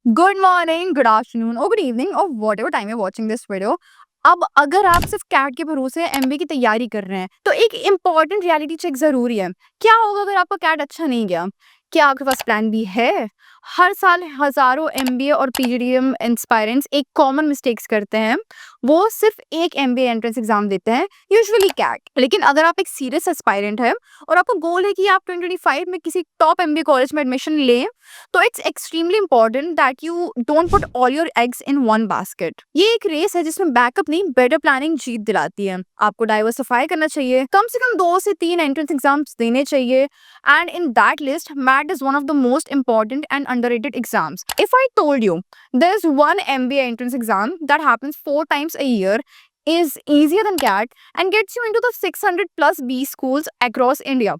Good morning, good afternoon और good evening और whatever time you watching this video. अब अगर आप सिर्फ कैट के भरोसे एमबीए की तैयारी कर रहे हैं तो एक इम्पॉर्टेंट रियलिटी चेक जरूरी है। क्या होगा अगर आपका कैट अच्छा नहीं गया? क्या आपके पास प्लान बी है? हर साल हजारों एमबीए और पीजीडीएम इंस्पायरेंट्स एक कॉमन मिस्टेक्स करते हैं। वो सिर्फ एक एमबीए एंट्रेंस एग्जाम देते हैं, यूजुअली कैट। लेकिन अगर आप एक सीरियस एस्पायरेंट है और आपका गोल है कि आप 2025 में किसी टॉप एमबीए कॉलेज में एडमिशन लें, तो it's extremely important that you don't put all your eggs in one basket. ये एक रेस है जिसमें बैकअप नहीं, बेटर प्लानिंग जीत दिलाती है। आपको डाइवर्सिफाई करना चाहिए, कम से कम 2 से 3 एंट्रेंस एग्जाम्स देने चाहिए। And in that list MAT is one of the most important and underrated exams. If I told you there is one MBA entrance exam that happens 4 times a year, is easier than CAT and gets you into the 600 plus B schools across India,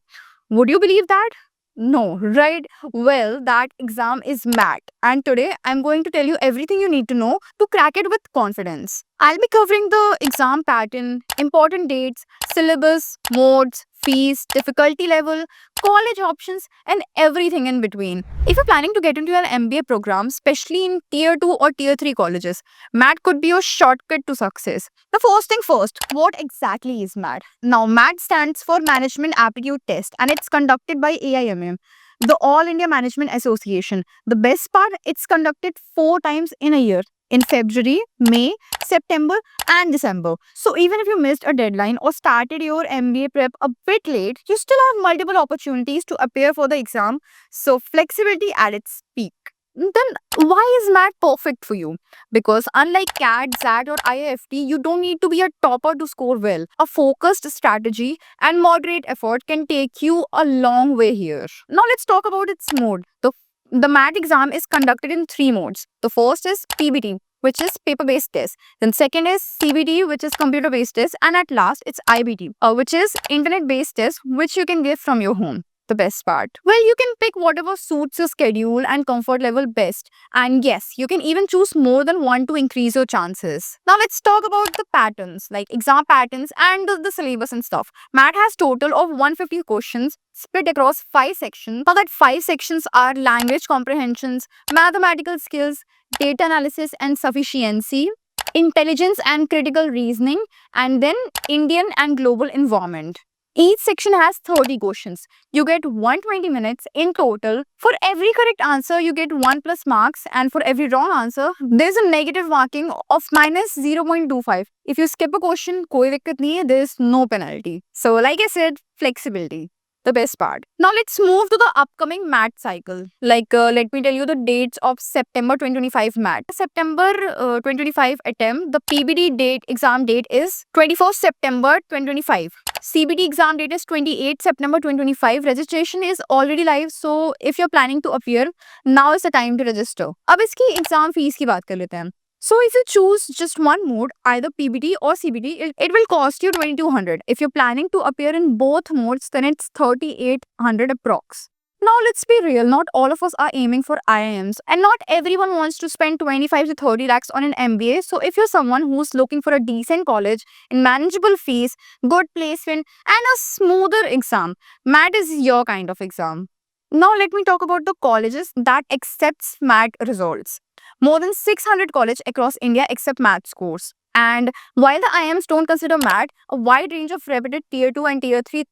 would you believe that? No, right? Well, that exam is MAT, and today I'm going to tell you everything you need to know to crack it with confidence. I'll be covering the exam pattern, important dates, syllabus, modes, fees, difficulty level, college options, and everything in between. If you're planning to get into an MBA program, especially in tier 2 or tier 3 colleges, MAT could be your shortcut to success. The first thing first, what exactly is MAT? Now, MAT stands for Management Aptitude Test and it's conducted by AIMM, the All India Management Association. The best part, it's conducted 4 times in a year, in February, May, September, and December. So even if you missed a deadline or started your MBA prep a bit late, you still have multiple opportunities to appear for the exam. So flexibility at its peak. Then why is MAT perfect for you? Because unlike CAT, XAT, or IIFT, you don't need to be a topper to score well. A focused strategy and moderate effort can take you a long way here. Now let's talk about its mode. The MAT exam is conducted in 3 modes. The first is PBT, which is paper-based test. Then second is CBT, which is computer-based test. And at last, it's IBT, which is internet-based test, which you can give from your home. The best part. Well, you can pick whatever suits your schedule and comfort level best. And yes, you can even choose more than one to increase your chances. Now let's talk about the patterns, like exam patterns and the syllabus and stuff. MAT has total of 150 questions split across 5 sections. Now that 5 sections are language comprehensions, mathematical skills, data analysis and sufficiency, intelligence and critical reasoning, and then Indian and global environment. Each section has 30 questions. You get 120 minutes in total. For every correct answer, you get 1 plus marks, and for every wrong answer, there's a negative marking of minus 0.25. If you skip a question, कोई दिक्कत नहीं है, there's no penalty. So, like I said, flexibility. The best part. Now let's move to the upcoming MAT cycle. Let me tell you the dates of September 2025 MAT. September 2025 attempt, the PBD date, exam date is 21st September 2025. CBT exam date is 28 September 2025. Registration is already live, so if you're planning to appear, now is the time to register. अब इसकी exam fees की बात कर लेते हैं. So if you choose just one mode, either PBT or CBT, it will cost you 2200. If you're planning to appear in both modes, then it's 3800 approx. Now let's be real, not all of us are aiming for IIMs and not everyone wants to spend 25 to 30 lakhs on an MBA. So if you're someone who's looking for a decent college in manageable fees, good placement and a smoother exam, MAT is your kind of exam. Now let me talk about the colleges that accepts MAT results. More than 600 colleges across India accept MAT scores. And while the IIMs don't consider MAT, a wide range of reputed tier 2 and tier 3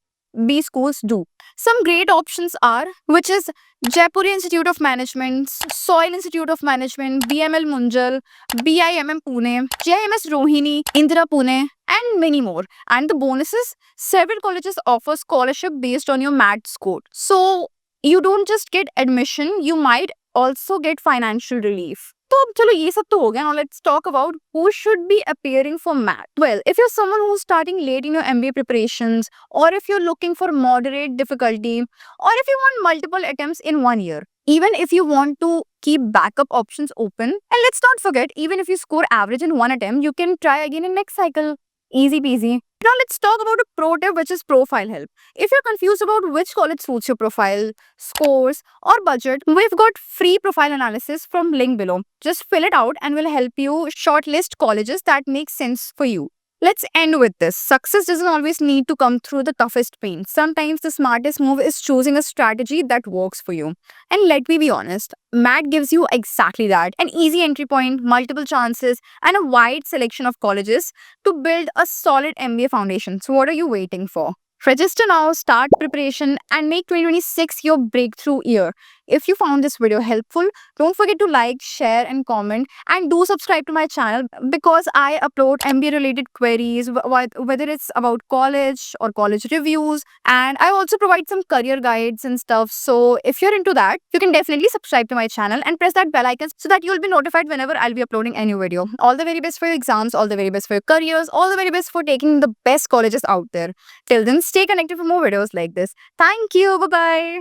B schools do. Some great options are, which is Jaipur Institute of Management, Soil Institute of Management, BML Munjal, BIMM Pune, JIMS Rohini, Indira Pune, and many more. And the bonuses, several colleges offer scholarship based on your MAT score. So you don't just get admission, you might also get financial relief. तो अब चलो ये सब तो हो गया. Now let's talk about who should be appearing for MAT. Well, if you're someone who's starting late in your MBA preparations, or if you're looking for moderate difficulty, or if you want multiple attempts in 1 year, even if you want to keep backup options open, and let's not forget, even if you score average in one attempt, you can try again in next cycle. Easy peasy. Now let's talk about a pro tip, which is profile help. If you're confused about which college suits your profile, scores, or budget, we've got free profile analysis from link below. Just fill it out and we'll help you shortlist colleges that make sense for you. Let's end with this. Success doesn't always need to come through the toughest pain. Sometimes the smartest move is choosing a strategy that works for you. And let me be honest, MAT gives you exactly that: an easy entry point, multiple chances, and a wide selection of colleges to build a solid MBA foundation. So, what are you waiting for? Register now, start preparation, and make 2026 your breakthrough year. If you found this video helpful, don't forget to like, share, and comment. And do subscribe to my channel because I upload MBA related queries, whether it's about college or college reviews. And I also provide some career guides and stuff. So if you're into that, you can definitely subscribe to my channel and press that bell icon so that you'll be notified whenever I'll be uploading a new video. All the very best for your exams, all the very best for your careers, all the very best for taking the best colleges out there. Till then, stay connected for more videos like this. Thank you. Bye bye.